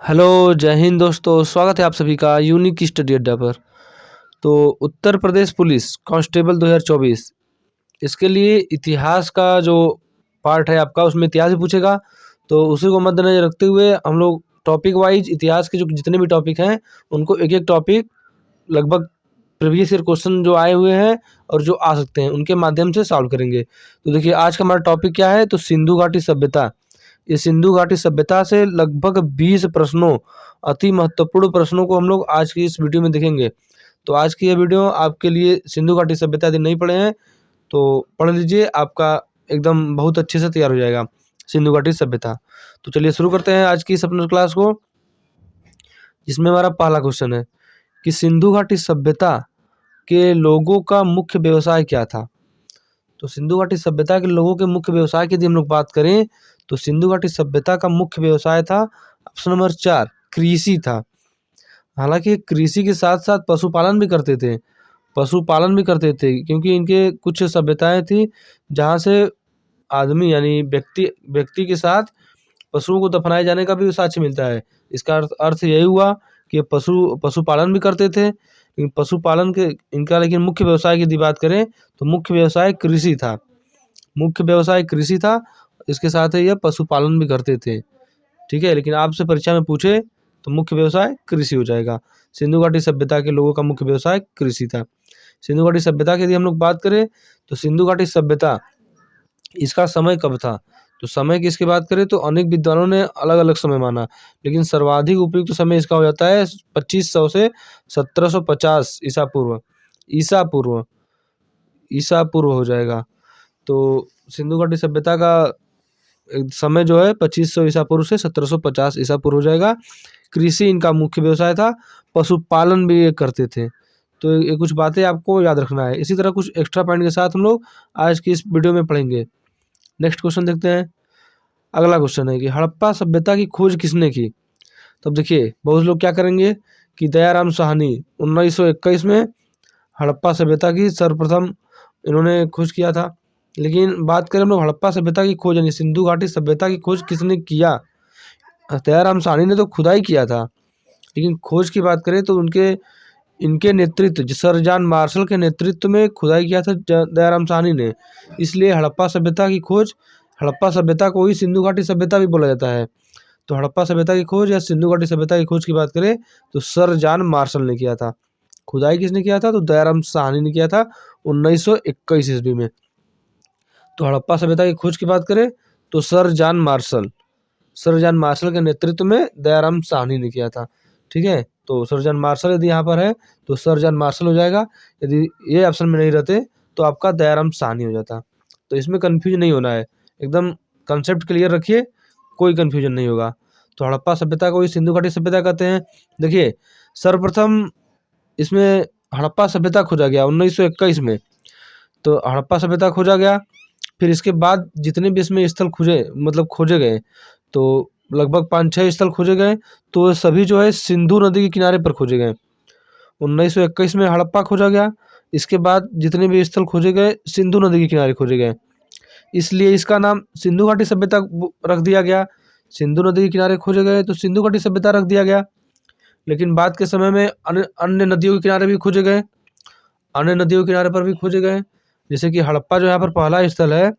Hello, जय हिंद दोस्तों। स्वागत है आप सभी का यूनिक स्टडी अड्डा पर। तो उत्तर प्रदेश पुलिस कांस्टेबल 2024 इसके लिए इतिहास का जो पार्ट है आपका, उसमें इतिहास भी पूछेगा। तो उसी को मद्देनजर रखते हुए हम लोग टॉपिक वाइज इतिहास के जो जितने भी टॉपिक हैं उनको एक एक टॉपिक लगभग प्रीवियस ईयर क्वेश्चन जो आए हुए हैं और जो आ सकते हैं उनके माध्यम से सॉल्व करेंगे। तो देखिए आज का हमारा टॉपिक क्या है, तो सिंधु घाटी सभ्यता। इस सिंधु घाटी सभ्यता से लगभग 20 प्रश्नों, अति महत्वपूर्ण प्रश्नों को हम लोग आज की इस वीडियो में देखेंगे। तो आज की ये वीडियो आपके लिए सिंधु घाटी सभ्यता यदि नहीं पढ़े हैं तो पढ़ लीजिए, आपका एकदम बहुत अच्छे से तैयार हो जाएगा सिंधु घाटी सभ्यता। तो चलिए शुरू करते हैं आज की इस अपने क्लास को, जिसमें हमारा पहला क्वेश्चन है कि सिंधु घाटी सभ्यता के लोगों का मुख्य व्यवसाय क्या था। तो सिंधु घाटी सभ्यता के लोगों के मुख्य व्यवसाय की यदि हम लोग बात करें तो सिंधु घाटी सभ्यता का मुख्य व्यवसाय था ऑप्शन नंबर 4, कृषि था। हालांकि कृषि के साथ साथ पशुपालन भी करते थे, क्योंकि इनके कुछ सभ्यताएं थी जहाँ से आदमी यानी व्यक्ति व्यक्ति के साथ पशुओं को दफनाए जाने का भी साक्ष्य मिलता है। इसका अर्थ यही हुआ कि ये पशुपालन भी करते थे, लेकिन पशुपालन के इनका लेकिन मुख्य व्यवसाय की यदि बात करें तो मुख्य व्यवसाय कृषि था। इसके साथ ही यह पशुपालन भी करते थे। ठीक है, लेकिन आपसे परीक्षा में पूछे तो मुख्य व्यवसाय कृषि हो जाएगा। सिंधु घाटी सभ्यता के लोगों का मुख्य व्यवसाय कृषि था। सिंधु घाटी सभ्यता की यदि हम लोग बात करें तो सिंधु घाटी सभ्यता इसका समय कब था। तो समय की इसकी बात करें तो अनेक विद्वानों ने अलग अलग समय माना, लेकिन सर्वाधिक उपयुक्त समय इसका हो जाता है 2500 से 1750 ईसा पूर्व हो जाएगा। तो सिंधु घाटी सभ्यता का समय जो है 2500 ईसा पूर्व से 1750 ईसा पूर्व हो जाएगा। कृषि इनका मुख्य व्यवसाय था, पशुपालन भी ये करते थे। तो ये कुछ बातें आपको याद रखना है। इसी तरह कुछ एक्स्ट्रा पॉइंट के साथ हम लोग आज की इस वीडियो में पढ़ेंगे। नेक्स्ट क्वेश्चन देखते हैं। अगला क्वेश्चन है कि हड़प्पा सभ्यता की खोज किसने की। तो अब देखिए बहुत लोग क्या करेंगे कि दयाराम साहनी 1921 में हड़प्पा सभ्यता की सर्वप्रथम इन्होंने खोज किया था। लेकिन बात करें हम लोग हड़प्पा सभ्यता की खोज यानी सिंधु घाटी सभ्यता की खोज किसने किया, दयाराम साहनी ने तो खुदाई किया था। लेकिन खोज की बात करें तो इनके नेतृत्व सर जॉन मार्शल के नेतृत्व में खुदाई किया था दयाराम साहनी ने। इसलिए हड़प्पा सभ्यता को ही सिंधु घाटी सभ्यता भी बोला जाता है। तो हड़प्पा सभ्यता की खोज या सिंधु घाटी सभ्यता की खोज की बात करें तो सर जॉन मार्शल ने किया था। खुदाई किसने किया था, तो दयाराम साहनी ने किया था 1921 ईस्वी में। तो हड़प्पा सभ्यता की खोज की बात करें तो सर जॉन मार्शल के नेतृत्व में दयाराम साहनी ने किया था। ठीक है, तो सर जॉन मार्शल यदि यहाँ पर है तो सर जॉन मार्शल हो जाएगा। यदि ये ऑप्शन में नहीं रहते तो आपका दयाराम साहनी हो जाता। तो इसमें कन्फ्यूजन नहीं होना है, एकदम कंसेप्ट क्लियर रखिए, कोई कन्फ्यूजन नहीं होगा। तो हड़प्पा सभ्यता को ही सिंधु घाटी सभ्यता कहते हैं। देखिए सर्वप्रथम इसमें हड़प्पा सभ्यता खोजा गया 1921 में। तो हड़प्पा सभ्यता खोजा गया, फिर इसके बाद जितने भी इसमें स्थल खोजे गए तो लगभग 5-6 स्थल खोजे गए। तो सभी जो है सिंधु नदी के किनारे पर खोजे गए। 1921 में हड़प्पा खोजा गया, इसके बाद जितने भी स्थल खोजे गए सिंधु नदी के किनारे खोजे गए, इसलिए इसका नाम सिंधु घाटी सभ्यता रख दिया गया। सिंधु नदी के किनारे खोजे गए तो सिंधु घाटी सभ्यता रख दिया गया। लेकिन बाद के समय में अन्य नदियों के किनारे भी खोजे गए, अन्य नदियों के किनारे पर भी खोजे गए। जैसे कि हड़प्पा जो यहाँ पर पहला स्थल है,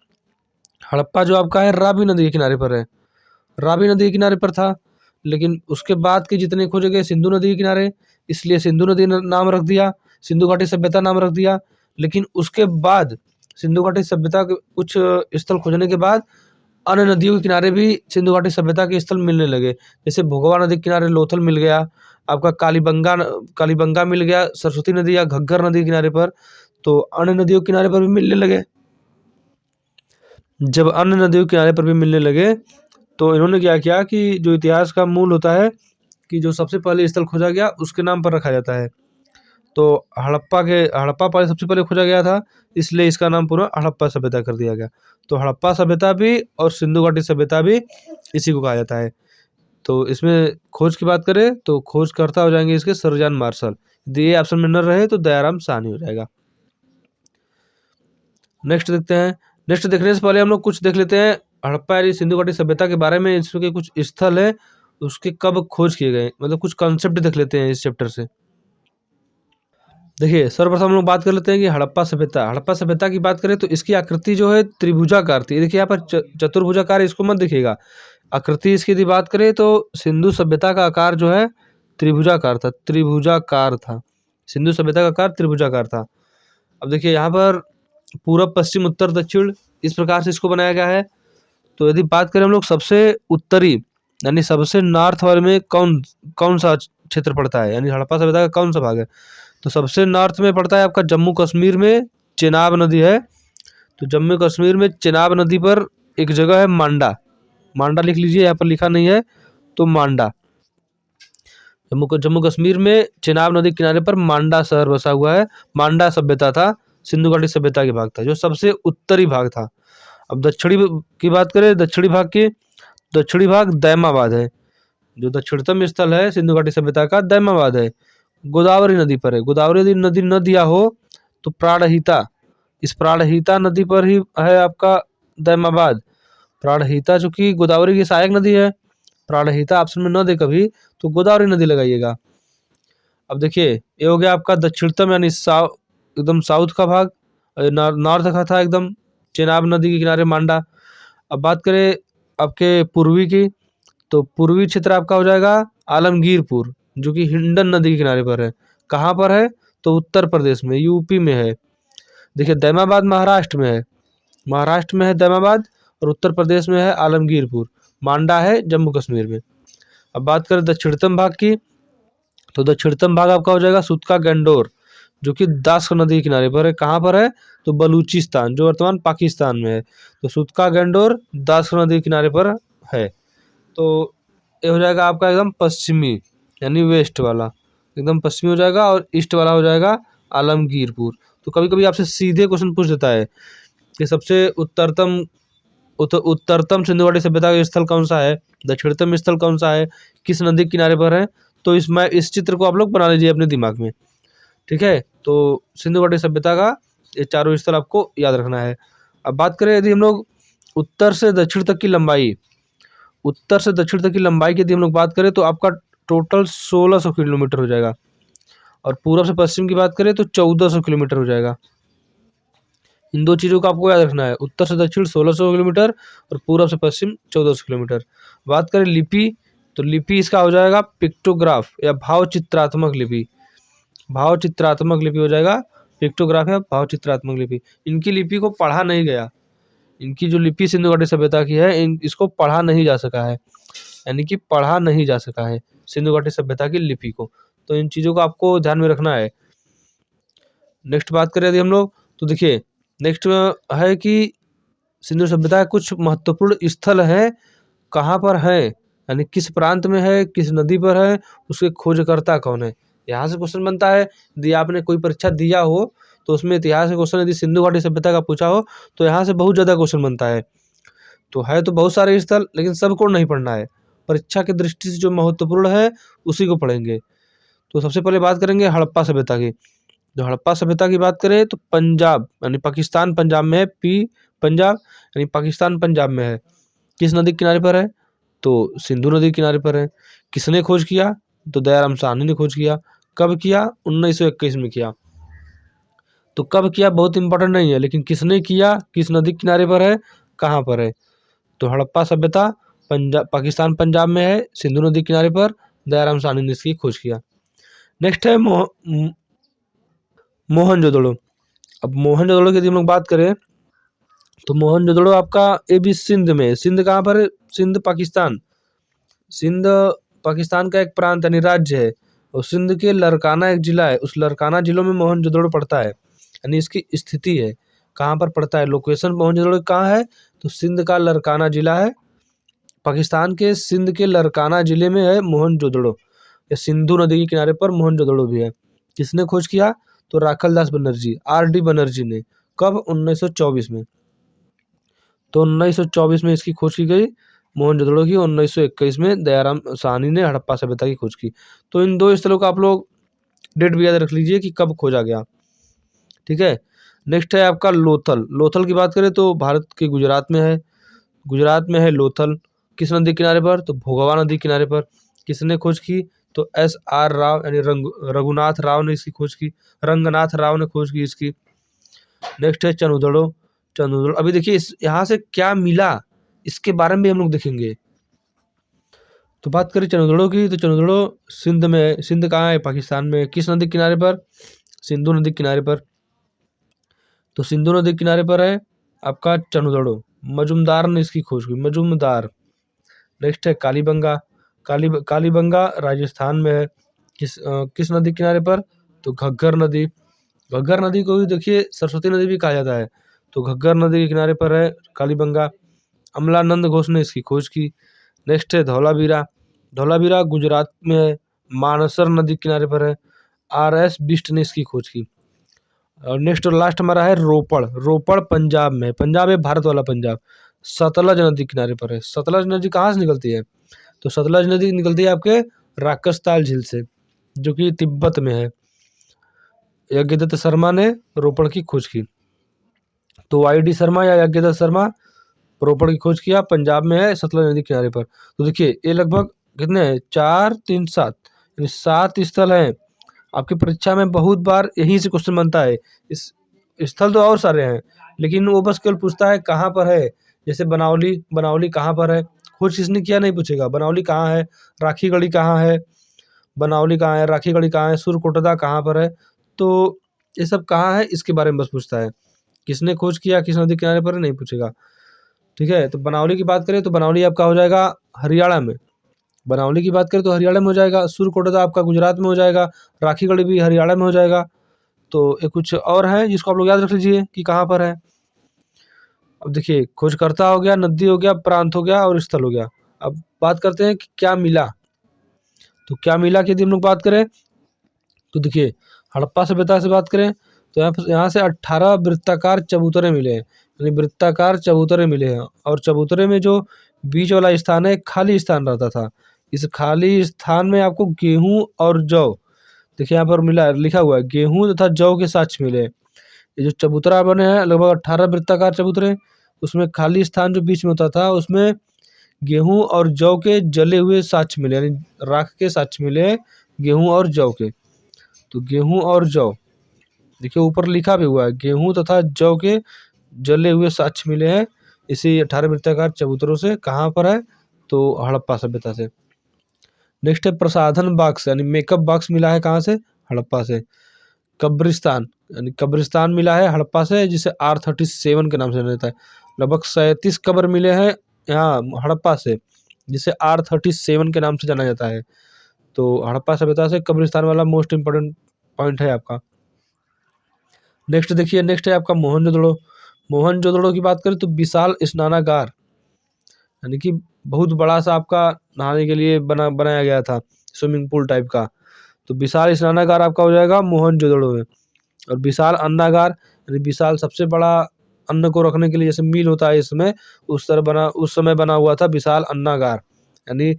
हड़प्पा जो आपका है रावी नदी के किनारे पर है, रावी नदी के किनारे पर था। लेकिन उसके बाद के जितने खोजे गए सिंधु नदी के किनारे, इसलिए सिंधु नदी नाम रख दिया, सिंधु घाटी सभ्यता नाम रख दिया। लेकिन उसके बाद सिंधु घाटी सभ्यता के कुछ स्थल खोजने के बाद अन्य नदियों के किनारे भी सिंधु घाटी सभ्यता के स्थल मिलने लगे। जैसे भोगवा नदी के किनारे लोथल मिल गया, आपका कालीबंगा मिल गया सरस्वती नदी या घग्गर नदी के किनारे पर। तो अन्य नदियों के किनारे पर भी मिलने लगे। जब अन्य नदियों के किनारे पर भी मिलने लगे तो इन्होंने क्या किया कि जो इतिहास का मूल होता है कि जो सबसे पहले स्थल खोजा गया उसके नाम पर रखा जाता है। तो हड़प्पा पहले सबसे पहले खोजा गया था, इसलिए इसका नाम पूरा हड़प्पा सभ्यता कर दिया गया। तो हड़प्पा सभ्यता भी और सिंधु घाटी सभ्यता भी इसी को कहा जाता है। तो इसमें खोज की बात करें तो खोजकर्ता हो जाएंगे इसके सर जॉन मार्शल। यदि ये ऑप्शन में न रहे तो दयाराम साहनी हो जाएगा। नेक्स्ट देखते हैं। देखने से पहले हम लोग कुछ देख लेते हैं हड़प्पा यानी सिंधु घाटी सभ्यता के बारे में। इसके कुछ स्थल है उसके कब खोज किए गए, मतलब कुछ कॉन्सेप्ट देख लेते हैं इस चैप्टर से। देखिए सर्वप्रथम हम लोग बात कर लेते हैं कि हड़प्पा सभ्यता। हड़प्पा सभ्यता की बात करें तो इसकी आकृति जो है त्रिभुजाकार थी। देखिए यहाँ पर चतुर्भुजाकार इसको मत देखिएगा, आकृति इसकी यदि बात करें तो सिंधु सभ्यता का आकार जो है त्रिभुजाकार था, त्रिभुजाकार था। सिंधु सभ्यता का आकार त्रिभुजाकार था। अब देखिए यहाँ पर पूरब पश्चिम उत्तर दक्षिण इस प्रकार से इसको बनाया गया है। तो यदि बात करें हम लोग सबसे उत्तरी यानी सबसे नॉर्थ वाले में कौन सा क्षेत्र पड़ता है, यानी हड़प्पा सभ्यता का कौन सा भाग है, तो सबसे नॉर्थ में पड़ता है आपका जम्मू कश्मीर में चेनाब नदी है। तो जम्मू कश्मीर में चेनाब नदी पर एक जगह है मांडा, मांडा लिख लीजिए, यहाँ पर लिखा नहीं है तो मांडा। जम्मू कश्मीर में चेनाब नदी किनारे पर मांडा शहर बसा हुआ है। मांडा सभ्यता था सिंधु घाटी सभ्यता के भाग था, जो सबसे उत्तरी भाग था। अब दक्षिणी की बात करें, दक्षिणी भाग दैमाबाद है। जो दक्षिणतम स्थल है सिंधु घाटी सभ्यता का दैमाबाद है, गोदावरी नदी पर है। गोदावरी नदी न दिया हो तो प्राणहिता, इस प्राणहिता नदी पर ही है आपका दैमाबाद। प्राणहिता जो कि गोदावरी की सहायक नदी है, प्राणहिता ऑप्शन में न दे कभी तो गोदावरी नदी लगाइएगा। अब देखिए ये हो गया आपका दक्षिणतम यानी एकदम साउथ का भाग, नॉर्थ का था एकदम चेनाब नदी के किनारे मांडा। अब बात करें आपके पूर्वी की, तो पूर्वी क्षेत्र आपका हो जाएगा आलमगीरपुर, जो कि हिंडन नदी के किनारे पर है। कहाँ पर है, तो उत्तर प्रदेश में, यूपी में है। देखिए दैमाबाद महाराष्ट्र में है, महाराष्ट्र में है दैमाबाद, और उत्तर प्रदेश में है आलमगीरपुर। मांडा है जम्मू कश्मीर में। अब बात करें दक्षिणतम भाग की, तो दक्षिणतम भाग आपका हो जाएगा सुतका गंडोर, जो कि दास्क नदी के किनारे पर है। कहाँ पर है, तो बलूचिस्तान, जो वर्तमान पाकिस्तान में है। तो सुतका गंडोर दास्क नदी के किनारे पर है। तो ये हो जाएगा आपका एकदम पश्चिमी यानी वेस्ट वाला, एकदम पश्चिमी हो जाएगा, और ईस्ट वाला हो जाएगा आलमगीरपुर। तो कभी कभी आपसे सीधे क्वेश्चन पूछ देता है कि सबसे उत्तरतम सिंधु घाटी सभ्यता का स्थल कौन सा है, दक्षिणतम स्थल कौन सा है, किस नदी के किनारे पर है। तो इस चित्र को आप लोग बना लीजिए अपने दिमाग में, ठीक है। तो सिंधु घाटी सभ्यता का ये चारों स्थल आपको याद रखना है। अब बात करें यदि हम लोग उत्तर से दक्षिण तक की लंबाई, उत्तर से दक्षिण तक की लंबाई की यदि हम लोग बात करें तो आपका टोटल 1600 किलोमीटर हो जाएगा, और पूर्व से पश्चिम की बात करें तो 1400 किलोमीटर हो जाएगा। इन दो चीज़ों को आपको याद रखना है, उत्तर से दक्षिण 1600 किलोमीटर और पूर्व से पश्चिम 1400 किलोमीटर। बात करें लिपि, तो लिपि इसका हो जाएगा पिक्टोग्राफ या भाव चित्रात्मक लिपि। भाव चित्रात्मक लिपि हो जाएगा, पिक्टोग्राफ या भाव चित्रात्मक लिपि। इनकी लिपि को पढ़ा नहीं गया, इनकी जो लिपि सिंधु घाटी सभ्यता की है इसको पढ़ा नहीं जा सका है, यानी कि पढ़ा नहीं जा सका है सिंधु घाटी सभ्यता की लिपि को। तो इन चीज़ों को आपको ध्यान में रखना है। नेक्स्ट बात करें यदि हम लोग, तो देखिए नेक्स्ट है कि सिंधु सभ्यता के कुछ महत्वपूर्ण स्थल हैं, कहाँ पर है, यानी किस प्रांत में है, किस नदी पर है, उसके खोजकर्ता कौन है। यहाँ से क्वेश्चन बनता है, यदि आपने कोई परीक्षा दिया हो तो उसमें इतिहास का क्वेश्चन यदि सिंधु घाटी सभ्यता का पूछा हो तो यहाँ से बहुत ज़्यादा क्वेश्चन बनता है। तो है तो बहुत सारे स्थल, लेकिन सबको नहीं पढ़ना है, परीक्षा की दृष्टि से जो महत्वपूर्ण है उसी को पढ़ेंगे। तो सबसे पहले बात करेंगे हड़प्पा सभ्यता की। जो हड़प्पा सभ्यता की बात करें तो पंजाब यानी पाकिस्तान पंजाब में है, पंजाब यानी पाकिस्तान पंजाब में है। किस नदी के किनारे पर है, तो सिंधु नदी के किनारे पर है। किसने खोज किया, तो दयाराम साहनी ने खोज किया। कब किया, 1921 में किया। तो कब किया बहुत इंपॉर्टेंट नहीं है, लेकिन किसने किया, किस नदी के किनारे पर है, कहाँ पर है। तो हड़प्पा सभ्यता पाकिस्तान पंजाब में है, सिंधु नदी के किनारे पर, दयाराम साहनी ने इसकी खोज किया। नेक्स्ट है मोहनजोदड़ो। अब मोहनजोदड़ो की यदि हम लोग बात करें तो मोहनजोदड़ो आपका ये भी सिंध में है। सिंध कहाँ पर है, सिंध पाकिस्तान, सिंध पाकिस्तान का एक प्रांत यानी राज्य है, और सिंध के लरकाना एक जिला है, उस लरकाना जिलों में मोहनजोदड़ो पड़ता है, यानी इसकी स्थिति है कहाँ पर पड़ता है, लोकेशन मोहनजोदड़ो कहाँ है, तो सिंध का लरकाना जिला है, पाकिस्तान के सिंध के लरकाना जिले में है मोहनजोदड़ो। या सिंधु नदी के किनारे पर मोहनजोदड़ो भी है। किसने खोज किया, तो राखल दास बनर्जी, आर.डी. बनर्जी ने। कब, 1924 में। तो 1924 में इसकी खोज की गई मोहनजोदड़ो की, 1921 में दयाराम साहनी ने हड़प्पा सभ्यता की खोज की। तो इन दो स्थलों का आप लोग डेट भी याद रख लीजिए कि कब खोजा गया, ठीक है। नेक्स्ट है आपका लोथल। लोथल की बात करें तो भारत के गुजरात में है, गुजरात में है लोथल। किस नदी के किनारे पर? तो भोगवा नदी के किनारे पर। किसने खोज की? तो SR राव यानी रघुनाथ राव ने इसकी खोज की, रंगनाथ राव ने खोज की इसकी। नेक्स्ट है चंद्रद्रोण। चंद्रद्रोण अभी देखिए इस यहाँ से क्या मिला इसके बारे में भी हम लोग देखेंगे। तो बात करें चंद्रद्रोण की, तो चंद्रद्रोण सिंध में है। सिंध कहाँ है? पाकिस्तान में। किस नदी के किनारे पर? सिंधु नदी के किनारे पर। तो सिंधु नदी के किनारे पर है आपका चंद्रद्रोण। मजूमदार ने इसकी खोज की, मजूमदार। नेक्स्ट है कालीबंगा। कालीबंगा राजस्थान में है। किस नदी के किनारे पर? तो घग्गर नदी। घग्गर नदी को भी देखिए सरस्वती नदी भी कहा जाता है। तो घग्गर नदी के किनारे पर है कालीबंगा। अमलानंद घोष ने इसकी खोज की। नेक्स्ट है धौलावीरा। धौलावीरा गुजरात में है, मानसर नदी के किनारे पर है। RS बिष्ट ने इसकी खोज की। और नेक्स्ट और लास्ट हमारा है रोपड़। रोपड़ पंजाब में है, पंजाब है भारत वाला पंजाब। सतलज नदी किनारे पर है। सतलज नदी कहाँ से निकलती है? तो सतलज नदी निकलती है आपके राकसताल झील से, जो कि तिब्बत में है। यज्ञदत्त शर्मा ने रोपड़ की खोज की। तो YD शर्मा या यज्ञदत्त शर्मा रोपड़ की खोज किया, पंजाब में है सतलज नदी किनारे पर। तो देखिए ये लगभग कितने हैं? 4, 3, 7 यानी 7 स्थल हैं। आपकी परीक्षा में बहुत बार यहीं से क्वेश्चन बनता है। इस स्थल तो और सारे हैं, लेकिन वो बस केवल पूछता है कहाँ पर है। जैसे बनावली, बनावली कहाँ पर है? खोज किसने किया नहीं पूछेगा। बनावली कहाँ है? राखीगढ़ी कहाँ है? बनावली कहाँ है? राखीगढ़ी कहाँ है? सुरकोटदा कहाँ पर है? तो ये सब कहाँ है इसके बारे में बस पूछता है। किसने खोज किया, किस नदी किनारे पर है, नहीं पूछेगा। ठीक है, तो बनावली की बात करें तो बनावली आपका हो जाएगा हरियाणा में। बनावली की बात करें तो हरियाणा में हो जाएगा। सुरकोटदा आपका गुजरात में हो जाएगा। राखीगढ़ी भी हरियाणा में हो जाएगा। तो ये कुछ और है जिसको आप लोग याद रख लीजिए कि कहाँ पर है। अब देखिए खोजकर्ता हो गया, नदी हो गया, प्रांत हो गया और स्थल हो गया। अब बात करते हैं कि क्या मिला। तो क्या मिला की यदि हम लोग बात करें तो देखिए हड़प्पा सभ्यता से बात करें तो यहाँ से 18 वृत्ताकार चबूतरे मिले हैं, यानी वृत्ताकार चबूतरे मिले हैं। और चबूतरे में जो बीच वाला स्थान है खाली स्थान रहता था। इस खाली स्थान में आपको गेहूं और जौ, देखिए यहाँ पर मिला लिखा हुआ है गेहूं तथा जौ के साक्ष्य मिले। ये जो चबूतरा बने हैं लगभग 18 वृत्ताकार चबूतरे, उसमें खाली स्थान जो बीच में होता था उसमें गेहूं और जौ के जले हुए साक्ष्य मिले, यानी राख के साक्ष्य मिले गेहूं और जौ के। तो गेहूं और जौ देखिए ऊपर लिखा भी हुआ है गेहूं तथा जौ के जले हुए साक्ष्य मिले हैं इसी 18 वृत्ताकार चबूतरों से। कहाँ पर है? तो हड़प्पा सभ्यता से। नेक्स्ट है प्रसाधन बॉक्स, यानी मेकअप बॉक्स मिला है कहाँ से? हड़प्पा से। कब्रिस्तान, यानी कब्रिस्तान मिला है हड़प्पा से, जिसे R37 के नाम से जाना जाता है। लगभग 37 कब्र मिले हैं यहाँ हड़प्पा से, जिसे R37 के नाम से जाना जाता है। तो हड़प्पा सभ्यता से कब्रिस्तान वाला मोस्ट इम्पोर्टेंट पॉइंट है आपका। नेक्स्ट देखिए, नेक्स्ट है आपका मोहनजोदड़ो। मोहनजोदड़ो की बात करें तो विशाल स्नानागार, यानी कि बहुत बड़ा सा आपका नहाने के लिए बनाया गया था, स्विमिंग पूल टाइप का। तो विशाल स्नानागार आपका हो जाएगा मोहनजोदड़ो में। और विशाल अन्नागार, यानी विशाल सबसे बड़ा अन्न को रखने के लिए जैसे मील होता है इसमें, उस समय बना हुआ था विशाल अन्नागार, यानी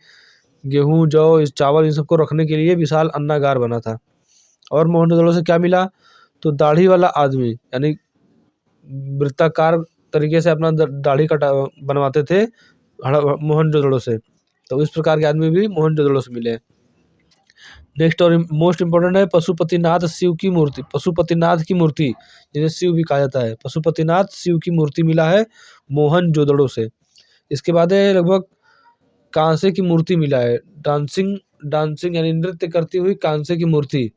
गेहूं जौ इस चावल इन सबको रखने के लिए विशाल अन्नागार बना था। और मोहनजोदड़ो से क्या मिला? तो दाढ़ी वाला आदमी, यानी वृत्ताकार तरीके से अपना दाढ़ी कटा बनवाते थे मोहनजोदड़ो से। तो इस प्रकार के आदमी भी मोहनजोदड़ो से मिले। नेक्स्ट और मोस्ट इम्पोर्टेंट है पशुपतिनाथ शिव की मूर्ति। पशुपतिनाथ की मूर्ति जिन्हें शिव भी कहा जाता है, पशुपतिनाथ शिव की मूर्ति मिला है मोहनजोदड़ो से। इसके बाद है लगभग कांसे की मूर्ति मिला है, डांसिंग यानी नृत्य करती हुई कांसे की मूर्ति।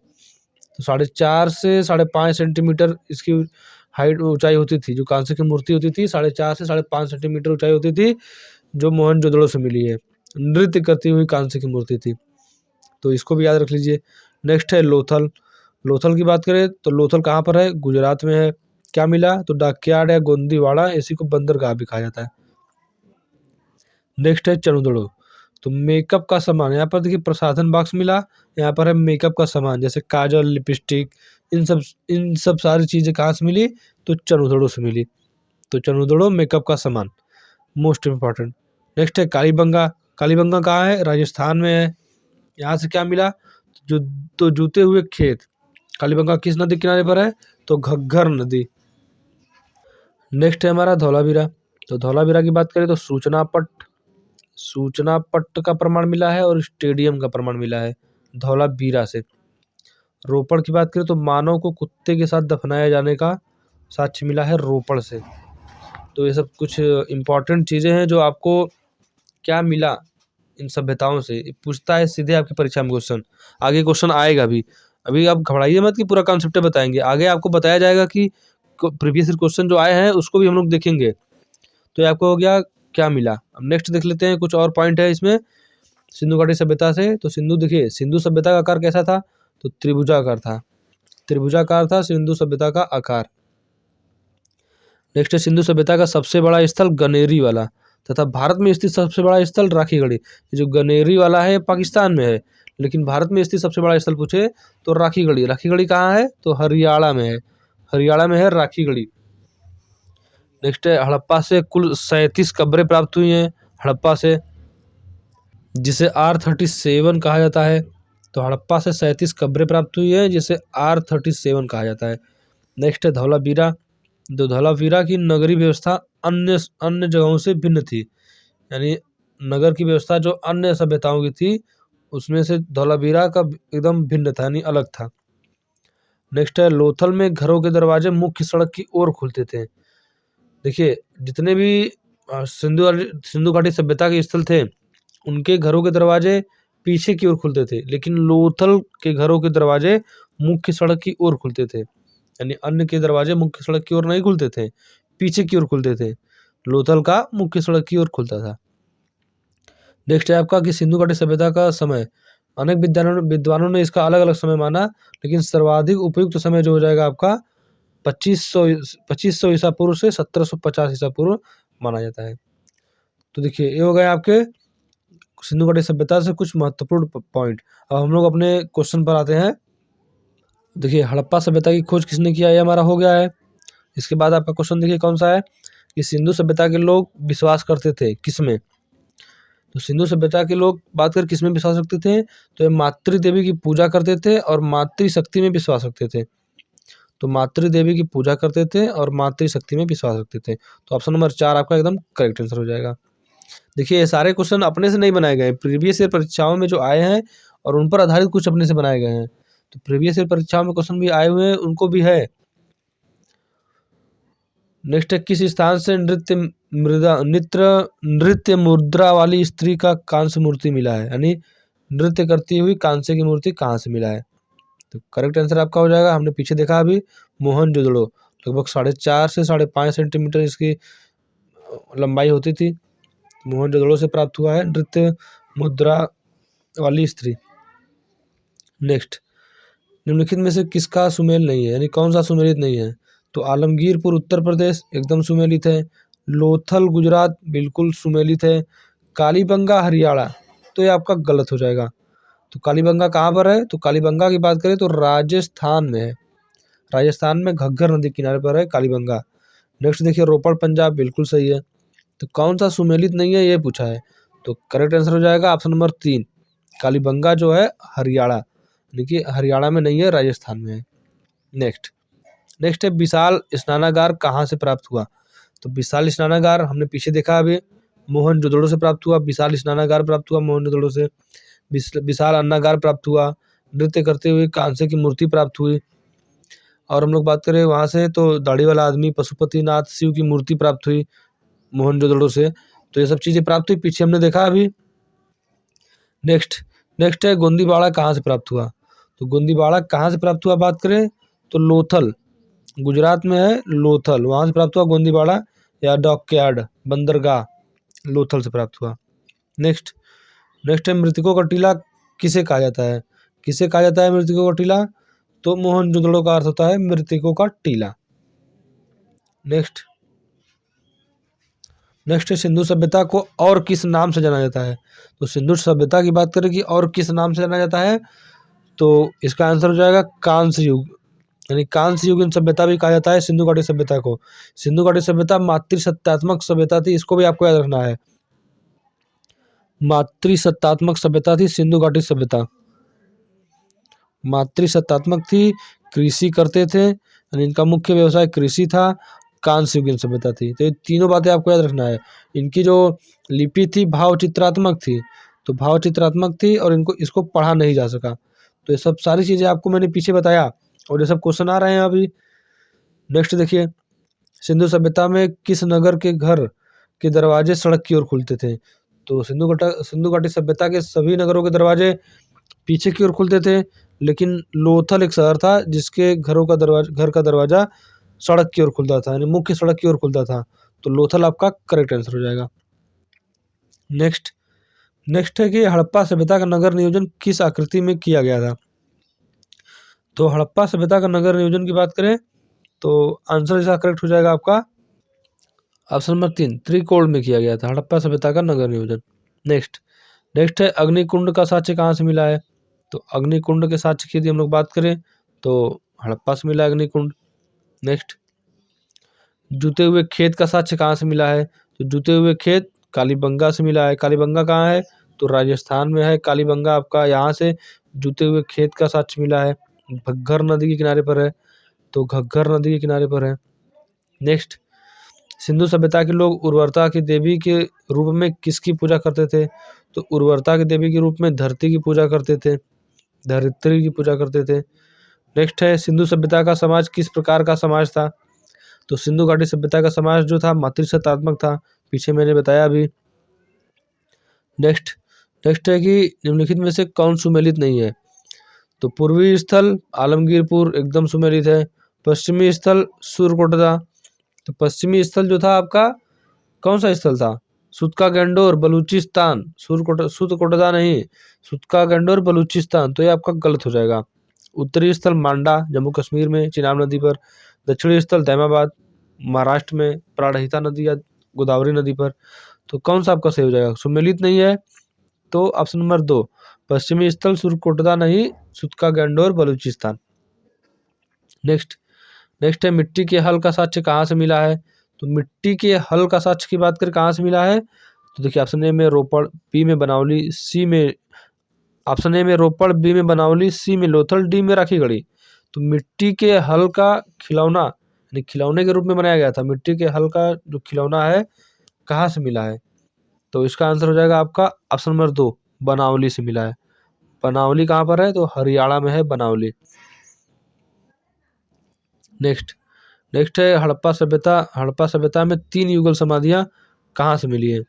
तो 4.5 से 5.5 सेंटीमीटर इसकी हाइट ऊंचाई होती थी। जो कांसे की मूर्ति होती थी 4.5 से 5.5 सेंटीमीटर ऊंचाई होती थी, जो मोहनजोदड़ो से मिली है। नृत्य करती हुई कांसे की मूर्ति थी, तो इसको भी याद रख लीजिए। नेक्स्ट है लोथल। लोथल की बात करें तो लोथल कहाँ पर है? गुजरात में है। क्या मिला? तो डाकयार्ड या गोंदीवाड़ा, इसी को बंदरगाह भी कहा जाता है। नेक्स्ट है चनुदड़ो। तो मेकअप का सामान, यहाँ पर देखिए प्रसाधन बॉक्स मिला, यहाँ पर है मेकअप का सामान जैसे काजल, लिपस्टिक, इन सब सारी चीज़ें कहाँ से मिली? तो चनुदड़ो से मिली। तो चनुदड़ो मेकअप का सामान मोस्ट इम्पॉर्टेंट। नेक्स्ट है कालीबंगा। कालीबंगा कहाँ है? राजस्थान में है। यहाँ से क्या मिला? तो जूते हुए खेत। कालीबंगा किस नदी किनारे पर है? तो घग्गर नदी। नेक्स्ट है हमारा धौलावीरा। तो धौलावीरा की बात करें तो सूचना पट, सूचना पट्ट का प्रमाण मिला है और स्टेडियम का प्रमाण मिला है धौलावीरा से। रोपड़ की बात करें तो मानव को कुत्ते के साथ दफनाए जाने का साक्ष्य मिला है रोपड़ से। तो ये सब कुछ इम्पॉर्टेंट चीज़ें हैं जो आपको क्या मिला इन सभ्यताओं से, पूछता है सीधे आपकी परीक्षा में क्वेश्चन। आगे क्वेश्चन आएगा भी, अभी आप घबराइए मत कि पूरा कॉन्सेप्ट बताएंगे, आगे आपको बताया जाएगा कि प्रीवियस क्वेश्चन जो आए हैं उसको भी हम लोग देखेंगे। तो ये आपको हो गया क्या मिला। अब नेक्स्ट देख लेते हैं, कुछ और पॉइंट है इसमें सिंधु घाटी सभ्यता से। तो सिंधु देखिए, सिंधु सभ्यता का आकार कैसा था, तो त्रिभुजाकार था, त्रिभुजाकार था सिंधु सभ्यता का आकार। नेक्स्ट है सिंधु सभ्यता का सबसे बड़ा स्थल गनेरी वाला, तथा भारत में स्थित सबसे बड़ा स्थल राखीगढ़ी। जो गनेरी वाला है पाकिस्तान में है, लेकिन भारत में स्थित सबसे बड़ा स्थल पूछे तो राखीगढ़ी। राखीगढ़ी कहाँ है, तो हरियाणा में है, हरियाणा में है राखीगढ़ी। नेक्स्ट है हड़प्पा से कुल 37 कब्रें प्राप्त हुई हैं हड़प्पा से, जिसे R37 कहा जाता है। तो हड़प्पा से 37 कब्रें प्राप्त हुई है जिसे R37 कहा जाता है। नेक्स्ट है धौलावीरा। तो धौलावीरा की नगरीय व्यवस्था अन्य जगहों से भिन्न थी, यानी नगर की व्यवस्था जो अन्य सभ्यताओं की थी उसमें से धौलावीरा का एकदम भिन्न था, यानी अलग था। नेक्स्ट है लोथल में घरों के दरवाजे मुख्य सड़क की ओर खुलते थे। देखिए, जितने भी सिंधु घाटी सभ्यता के स्थल थे उनके घरों के दरवाजे पीछे की ओर खुलते थे, लेकिन लोथल के घरों के दरवाजे मुख्य सड़क की ओर खुलते थे, यानी अन्य के दरवाजे मुख्य सड़क की ओर नहीं खुलते थे, पीछे की ओर खुलते थे। लोथल का मुख्य सड़क की ओर खुलता था। नेक्स्ट है आपका कि सिंधु घाटी सभ्यता का समय, अनेक विद्वानों ने इसका अलग अलग समय माना, लेकिन सर्वाधिक उपयुक्त समय जो हो जाएगा आपका 2500 ईसा पूर्व से 1750 ईसा पूर्व माना जाता है। तो देखिए, ये हो गए आपके सिंधु घाटी सभ्यता से कुछ महत्वपूर्ण पॉइंट। अब हम लोग अपने क्वेश्चन पर आते हैं। देखिए, हड़प्पा सभ्यता की खोज किसने किया, ये हमारा हो गया है। इसके बाद आपका क्वेश्चन देखिए कौन सा है कि सिंधु सभ्यता के लोग विश्वास करते थे किसमें। तो सिंधु सभ्यता के लोग बात कर किसमें विश्वास रखते थे, तो ये मातृ देवी की पूजा करते थे और मातृशक्ति में विश्वास रखते थे। तो मातृ देवी की पूजा करते थे और मातृशक्ति में विश्वास रखते थे। तो ऑप्शन नंबर 4 आपका एकदम करेक्ट आंसर हो जाएगा। देखिए, ये सारे क्वेश्चन अपने से नहीं बनाए गए, प्रीवियस ईयर परीक्षाओं में जो आए हैं और उन पर आधारित कुछ अपने से बनाए गए हैं। तो प्रीवियस ईयर परीक्षाओं में क्वेश्चन भी आए हुए हैं, उनको भी है। नेक्स्ट है किस स्थान से नृत्य मुद्रा वाली स्त्री का कांस्य मूर्ति मिला है, यानी नृत्य करती हुई कांस्य की मूर्ति कहाँ से मिला है। तो करेक्ट आंसर आपका हो जाएगा, हमने पीछे देखा अभी, मोहनजोदड़ो। लगभग 4.5 से 5.5 सेंटीमीटर इसकी लंबाई होती थी। मोहनजोदड़ो से प्राप्त हुआ है नृत्य मुद्रा वाली स्त्री। नेक्स्ट, निम्नलिखित में से किसका सुमेल नहीं है, यानी कौन सा सुमेलित नहीं है। तो आलमगीरपुर उत्तर प्रदेश एकदम सुमेलित है, लोथल गुजरात बिल्कुल सुमेलित है, कालीबंगा हरियाणा तो ये आपका गलत हो जाएगा। तो कालीबंगा कहाँ पर है, तो कालीबंगा की बात करें तो राजस्थान में है, राजस्थान में घग्गर नदी किनारे पर है कालीबंगा। नेक्स्ट देखिए, रोपड़ पंजाब बिल्कुल सही है। तो कौन सा सुमेलित नहीं है ये पूछा है, तो करेक्ट आंसर हो जाएगा ऑप्शन नंबर 3, कालीबंगा जो है हरियाणा, देखिए हरियाणा में नहीं है, राजस्थान में है। नेक्स्ट है विशाल स्नानागार कहाँ से प्राप्त हुआ। तो विशाल स्नानागार हमने पीछे देखा अभी, मोहनजोदड़ो से प्राप्त हुआ, विशाल स्नानागार प्राप्त हुआ मोहनजोदड़ो से, विशाल अन्नागार प्राप्त हुआ, नृत्य करते हुए कांसे की मूर्ति प्राप्त हुई। और हम लोग बात करें वहाँ से तो दाढ़ी वाला आदमी पशुपतिनाथ शिव की मूर्ति प्राप्त हुई मोहनजोदड़ो से। तो ये सब चीज़ें प्राप्त हुई, पीछे हमने देखा अभी। नेक्स्ट है गोंदीबाड़ा कहाँ से प्राप्त हुआ। तो गोंदीबाड़ा कहाँ से प्राप्त हुआ बात करें तो लोथल, गुजरात में है लोथल, वहाँ से प्राप्त हुआ गोंदीबाड़ा, या डॉकयार्ड बंदरगाह लोथल से प्राप्त हुआ। नेक्स्ट है मृतकों का टीला किसे कहा जाता है, किसे कहा जाता है मृतकों का टीला, तो मोहनजोदड़ो का अर्थ होता है मृतकों का टीला। नेक्स्ट है सिंधु सभ्यता को और किस नाम से जाना जाता है। तो सिंधु सभ्यता की बात करें कि और किस नाम से जाना जाता है, तो इसका आंसर हो जाएगा कांस्य युग, यानी कांस्य युगीन सभ्यता भी कहा जाता है सिंधु घाटी सभ्यता को। सिंधु घाटी सभ्यता मातृसत्तात्मक सभ्यता थी, इसको भी आपको याद रखना है, मातृसत्तात्मक सभ्यता थी सिंधु घाटी सभ्यता, मातृसत्तात्मक थी, कृषि करते थे, यानी इनका मुख्य व्यवसाय कृषि था, कांस्य युगीन सभ्यता थी। तो ये तीनों बातें आपको याद रखना है। इनकी जो लिपि थी भाव चित्रात्मक थी, तो भाव चित्रात्मक थी और इसको पढ़ा नहीं जा सका। तो ये सब सारी चीज़ें आपको मैंने पीछे बताया और ये सब क्वेश्चन आ रहे हैं अभी। नेक्स्ट देखिए, सिंधु सभ्यता में किस नगर के घर के दरवाजे सड़क की ओर खुलते थे? तो सिंधु घाटी सभ्यता के सभी नगरों के दरवाजे पीछे की ओर खुलते थे, लेकिन लोथल एक शहर था जिसके घर का दरवाजा सड़क की ओर खुलता था, यानी मुख्य सड़क की ओर खुलता था। तो लोथल आपका करेक्ट आंसर हो जाएगा। नेक्स्ट है कि हड़प्पा सभ्यता का नगर नियोजन किस आकृति में किया गया था? तो हड़प्पा सभ्यता का नगर नियोजन की बात करें तो आंसर इसका करेक्ट हो जाएगा आपका ऑप्शन नंबर 3, त्रिकोण में किया गया था हड़प्पा सभ्यता का नगर नियोजन। नेक्स्ट है अग्निकुंड का साक्ष्य कहाँ से मिला है? तो अग्निकुंड के साक्ष्य की यदि हम लोग बात करें तो हड़प्पा से मिला अग्निकुंड। नेक्स्ट, जूते हुए खेत का साक्ष्य कहाँ से मिला है? तो जूते हुए खेत कालीबंगा से मिला है। कालीबंगा कहाँ है? तो राजस्थान में है कालीबंगा आपका। यहाँ से जूते हुए खेत का साक्ष्य मिला है। घग्गर नदी के किनारे पर है, तो घग्गर नदी के किनारे पर है। नेक्स्ट, सिंधु सभ्यता के लोग उर्वरता की देवी के रूप में किसकी पूजा करते थे? तो उर्वरता की देवी के रूप में धरती की पूजा करते थे, धरित्री की पूजा करते थे। नेक्स्ट है, सिंधु सभ्यता का समाज किस प्रकार का समाज था? तो सिंधु घाटी सभ्यता का समाज जो था मातृसत्तात्मक था, पीछे मैंने बताया अभी। नेक्स्ट है कि निम्नलिखित में से कौन सुमेलित नहीं है? तो पूर्वी स्थल आलमगीरपुर एकदम सुमेलित है। पश्चिमी स्थल सूर्यकोटदा। तो पश्चिमी स्थल जो था आपका कौन सा स्थल था? सुतका गंडोर बलूचिस्तान। सूर्यकोटदा नहीं, सुतका गंडोर बलूचिस्तान। तो ये आपका गलत हो जाएगा। उत्तरी स्थल मांडा जम्मू कश्मीर में चिनाब नदी पर। दक्षिणी स्थल दैमाबाद महाराष्ट्र में प्राणहिता नदी या गोदावरी नदी पर। तो कौन सा आपका सही हो जाएगा? सुमेलित नहीं है तो ऑप्शन नंबर 2, पश्चिमी स्थल सूर्यकोटदा नहीं, सुतका गंडोर बलूचिस्तान। नेक्स्ट है मिट्टी के हल का साक्ष्य कहाँ से मिला है? तो मिट्टी के हल का साक्ष्य की बात करें कहाँ से मिला है? तो देखिए ऑप्शन ए में रोपड़, बी में बनावली, ऑप्शन ए में रोपड़, बी में बनावली, सी में लोथल, डी में राखीगढ़ी। तो मिट्टी के हल का खिलौना यानी खिलौने के रूप में बनाया गया था। मिट्टी के हल का जो खिलौना है कहाँ से मिला है? तो इसका आंसर हो जाएगा आपका ऑप्शन नंबर 2, बनावली से मिला है। बनावली कहाँ पर है? तो हरियाणा में है बनावली। नेक्स्ट है हड़प्पा सभ्यता में 3 युगल समाधियाँ कहाँ से मिली है?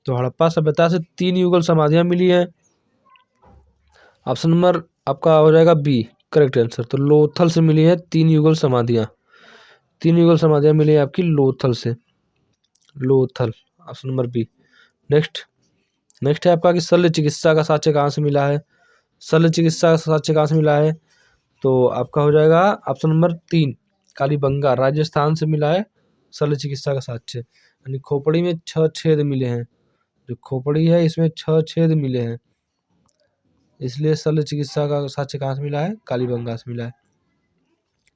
तो हड़प्पा सभ्यता से 3 युगल समाधियाँ मिली है। ऑप्शन नंबर आपका हो जाएगा बी करेक्ट आंसर। तो लोथल से मिली है 3 युगल समाधियाँ। 3 युगल समाधियाँ मिली है आपकी लोथल से। Lothal option number B. Next है आपका कि शल्य चिकित्सा का साक्ष्य कहाँ से मिला है? शल्य चिकित्सा का साक्ष्य कहाँ से मिला है? तो आपका हो जाएगा ऑप्शन नंबर 3, कालीबंगा राजस्थान से मिला है शल्य चिकित्सा का साक्ष्य। यानी खोपड़ी में 6 छेद मिले हैं। जो खोपड़ी है इसमें 6 छेद मिले हैं, इसलिए शल्य चिकित्सा का साक्ष्य कहाँ से मिला है? कालीबंगा से मिला है।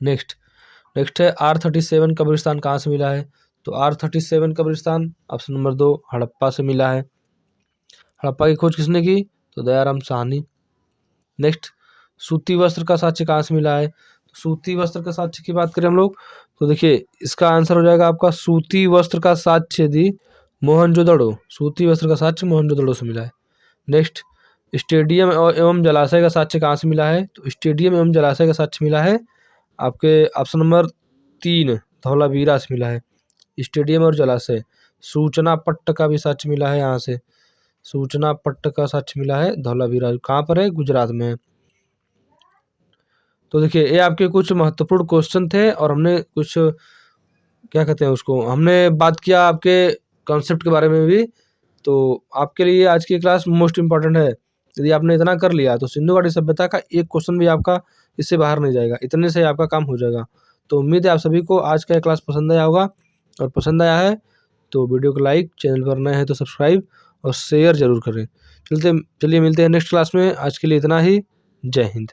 नेक्स्ट है R37 कब्रिस्तान कहाँ से मिला है? तो R37 कब्रिस्तान ऑप्शन नंबर 2 हड़प्पा से मिला है। हड़प्पा की खोज किसने की? तो दयाराम साहनी। नेक्स्ट, सूती वस्त्र का साक्ष्य कहाँ से मिला है? सूती वस्त्र का साक्ष्य की बात करें हम लोग तो देखिए इसका आंसर हो जाएगा आपका सूती वस्त्र का साक्ष्य यदि मोहनजोदड़ो। सूती वस्त्र का साक्ष्य मोहनजोदड़ो से मिला है। नेक्स्ट, स्टेडियम एवं जलाशय का साक्ष्य कहाँ से मिला है? तो स्टेडियम एवं जलाशय का साक्ष्य मिला है आपके ऑप्शन नंबर 3 धौलावीरा से मिला है। स्टेडियम और जलाशय। सूचना पट्ट का भी साक्ष्य मिला है, यहाँ से सूचना पट्ट का साक्ष्य मिला है धौलावीरा। कहाँ पर है? गुजरात में है। तो देखिए ये आपके कुछ महत्वपूर्ण क्वेश्चन थे और हमने कुछ क्या कहते हैं उसको, हमने बात किया आपके कॉन्सेप्ट के बारे में भी। तो आपके लिए आज की क्लास मोस्ट इम्पॉर्टेंट है। यदि आपने इतना कर लिया तो सिंधु घाटी सभ्यता का एक क्वेश्चन भी आपका इससे बाहर नहीं जाएगा, इतने से आपका काम हो जाएगा। तो उम्मीद है आप सभी को आज का क्लास पसंद आया होगा, और पसंद आया है तो वीडियो को लाइक, चैनल पर नए हैं तो सब्सक्राइब और शेयर जरूर करें। चलिए मिलते हैं नेक्स्ट क्लास में। आज के लिए इतना ही। जय हिंद।